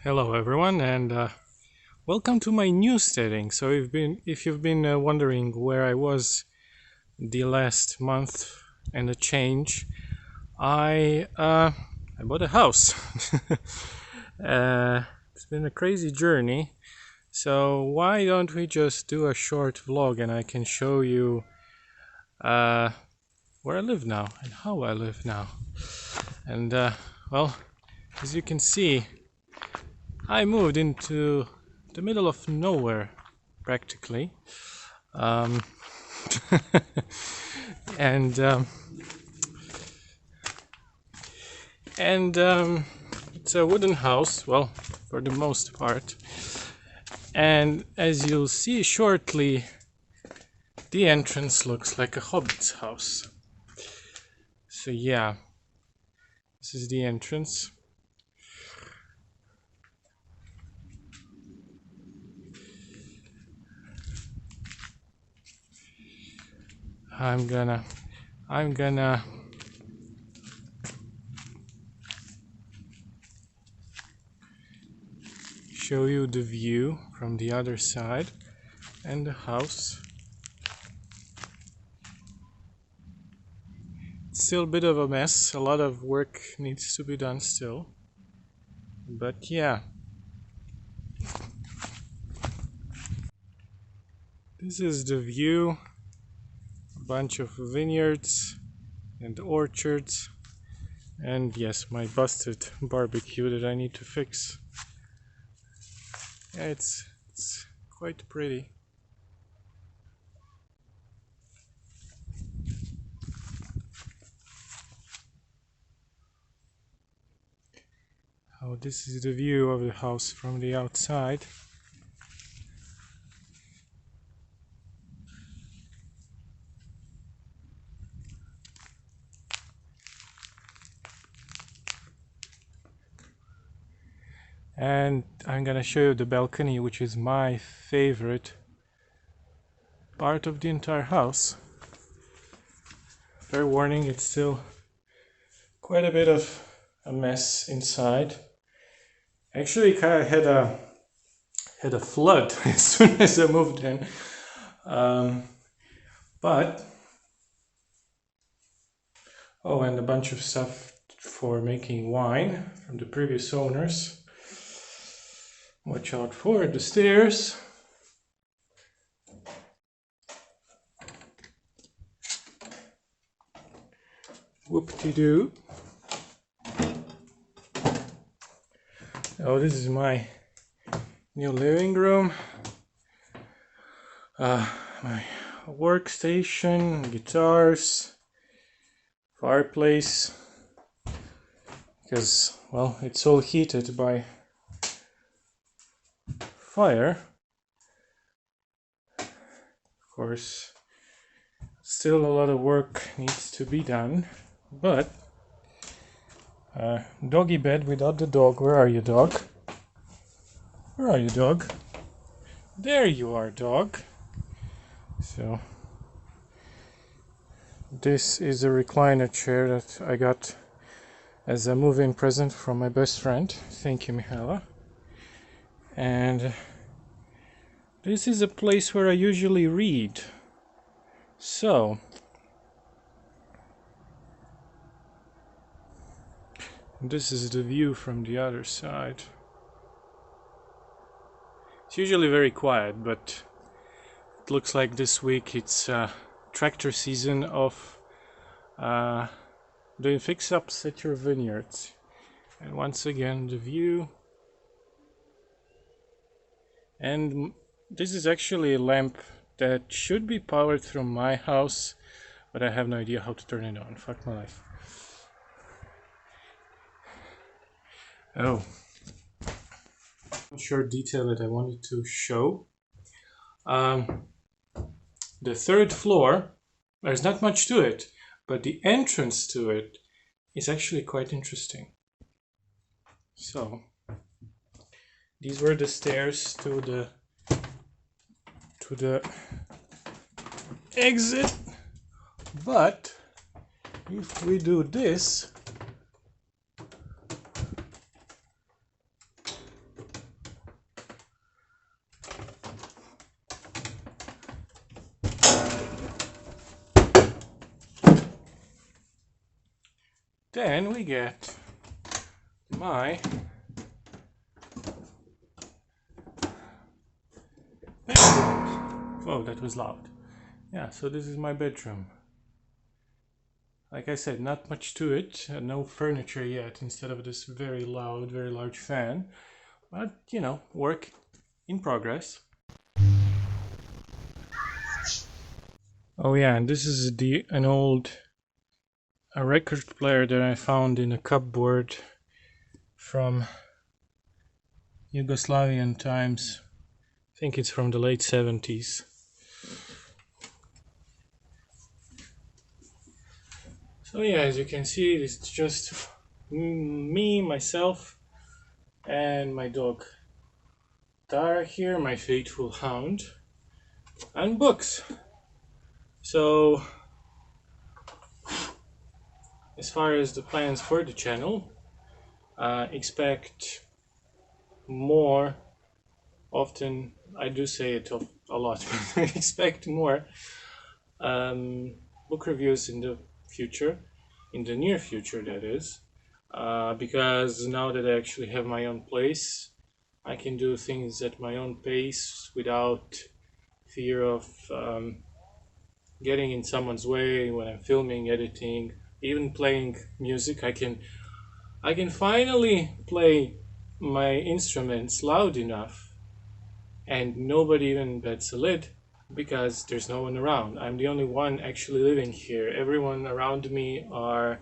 Hello everyone, and welcome to my new setting. So if you've been wondering where I was the last month and a change, I bought a house. It's been a crazy journey. So why don't we just do a short vlog and I can show you where I live now and how I live now. And well, as you can see, I moved into the middle of nowhere, practically, um, and it's a wooden house, well, for the most part. And as you'll see shortly, the entrance looks like a hobbit's house. So yeah, this is the entrance. I'm gonna show you the view from the other side and the house. It's still a bit of a mess, a lot of work needs to be done still, but yeah. This is the view, a bunch of vineyards and orchards, and yes, my busted barbecue that I need to fix. Yeah, it's quite pretty. Oh, this is the view of the house from the outside. And I'm gonna show you the balcony, which is my favorite part of the entire house. Fair warning, it's still quite a bit of a mess inside. Actually, kind of had a flood as soon as I moved in, but oh, and a bunch of stuff for making wine from the previous owners. Watch out for the stairs. Whoop-de-doo. Oh, this is my new living room. My workstation, guitars, fireplace, because, well, it's all heated by fire. Of course, still a lot of work needs to be done, but doggy bed without the dog. Where are you, dog? Where are you, dog? There you are, dog. So this is a recliner chair that I got as a move-in present from my best friend. Thank you, Mihaela. And this is a place where I usually read. So this is the view from the other side. It's usually very quiet, but it looks like this week it's tractor season of doing fix-ups at your vineyards. And once again, the view. And this is actually a lamp that should be powered from my house, but I have no idea how to turn it on. Fuck my life. Oh, short detail that I wanted to show. The third floor, there's not much to it, but the entrance to it is actually quite interesting. So these were the stairs to the exit, but if we do this, Then we get my bedroom. Whoa, that was loud. Yeah, so this is my bedroom. Like I said, not much to it, no furniture yet instead of this very loud, very large fan. But, you know, work in progress. Oh yeah, and this is an old record player that I found in a cupboard from Yugoslavian times. I think it's from the late 70s. So yeah, as you can see, it's just me, myself, and my dog Tara here, my faithful hound, and books. So, as far as the plans for the channel, expect more. Often, I do say it a lot, but expect more book reviews in the future, in the near future, that is, because now that I actually have my own place, I can do things at my own pace without fear of getting in someone's way when I'm filming, editing, even playing music. I can finally play my instruments loud enough and nobody even bats a lid because there's no one around. I'm the only one actually living here. Everyone around me are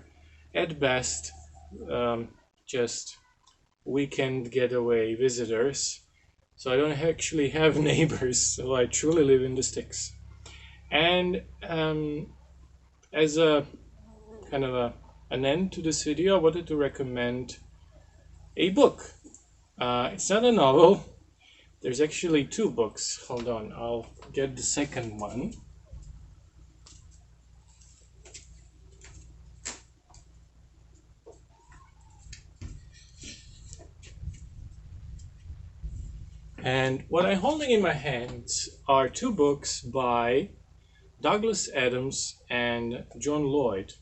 at best just weekend getaway visitors. So I don't actually have neighbors, so I truly live in the sticks. And as a kind of an end to this video, I wanted to recommend a book. It's not a novel. There's actually two books. Hold on, I'll get the second one. And what I'm holding in my hands are two books by Douglas Adams and John Lloyd.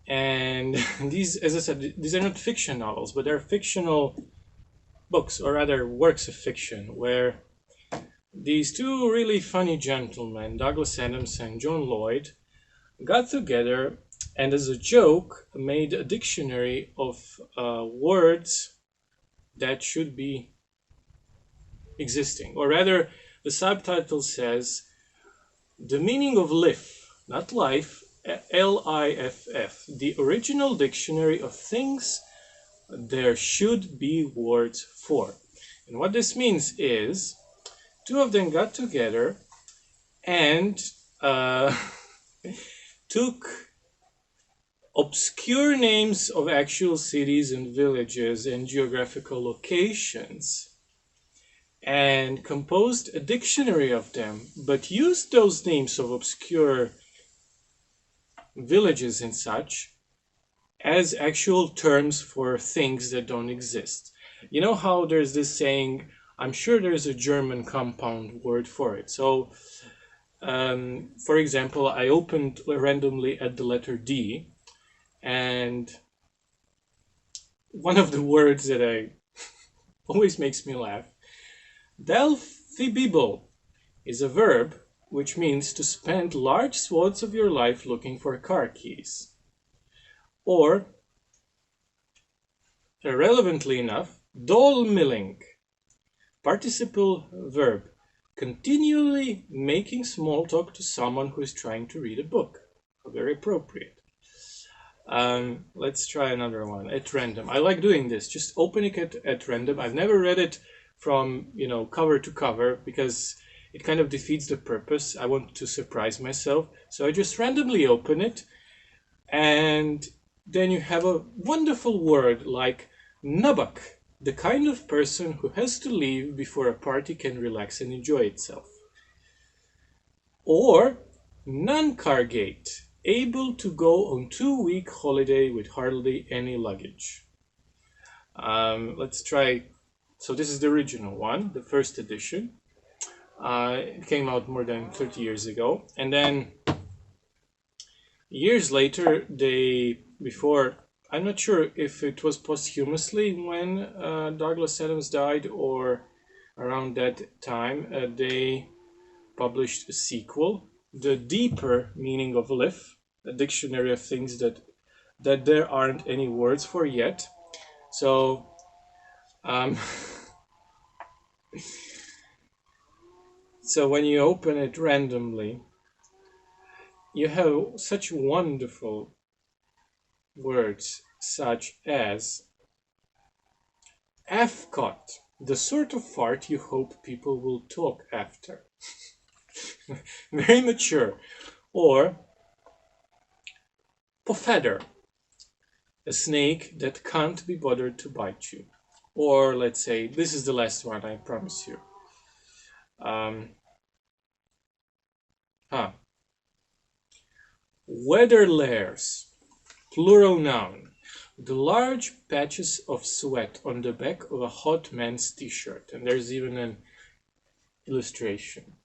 And these, as I said, these are not fiction novels, but they're fictional books, or rather works of fiction, where these two really funny gentlemen, Douglas Adams and John Lloyd, got together and as a joke made a dictionary of words that should be existing. Or rather, the subtitle says, the meaning of liff, not life, L-I-F-F, the original dictionary of things there should be words for. And what this means is, two of them got together and took obscure names of actual cities and villages and geographical locations and composed a dictionary of them, but used those names of obscure villages and such as actual terms for things that don't exist. You know how there's this saying, I'm sure there's a German compound word for it. So, for example, I opened randomly at the letter D, and one of the words that always makes me laugh, Delphibibble, is a verb which means to spend large swaths of your life looking for car keys. Or, irrelevantly enough, doll milling, participle verb, continually making small talk to someone who is trying to read a book. Very appropriate. Let's try another one at random. I like doing this, just opening it at random. I've never read it from, cover to cover because it kind of defeats the purpose. I want to surprise myself. So I just randomly open it, and then you have a wonderful word like nabak, the kind of person who has to leave before a party can relax and enjoy itself. Or non-cargate, able to go on 2-week holiday with hardly any luggage. Let's try. So this is the original one, the first edition. It came out more than 30 years ago. And then years later, before I'm not sure if it was posthumously when Douglas Adams died or around that time they published a sequel, The Deeper Meaning of Life, a dictionary of things that there aren't any words for yet. So um, so when you open it randomly, you have such wonderful words such as Afcot, the sort of fart you hope people will talk after. Very mature. Or Pofadder, a snake that can't be bothered to bite you. Or let's say, this is the last one, I promise you. Um, Weather layers, plural noun. The large patches of sweat on the back of a hot man's t-shirt. And there's even an illustration.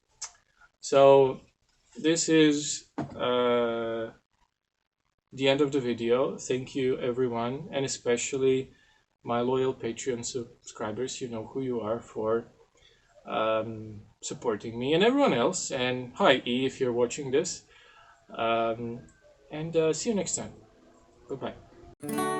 So this is the end of the video. Thank you everyone, and especially my loyal Patreon subscribers. You know who you are, for supporting me, and everyone else. And hi E, if you're watching this. And see you next time. Bye bye.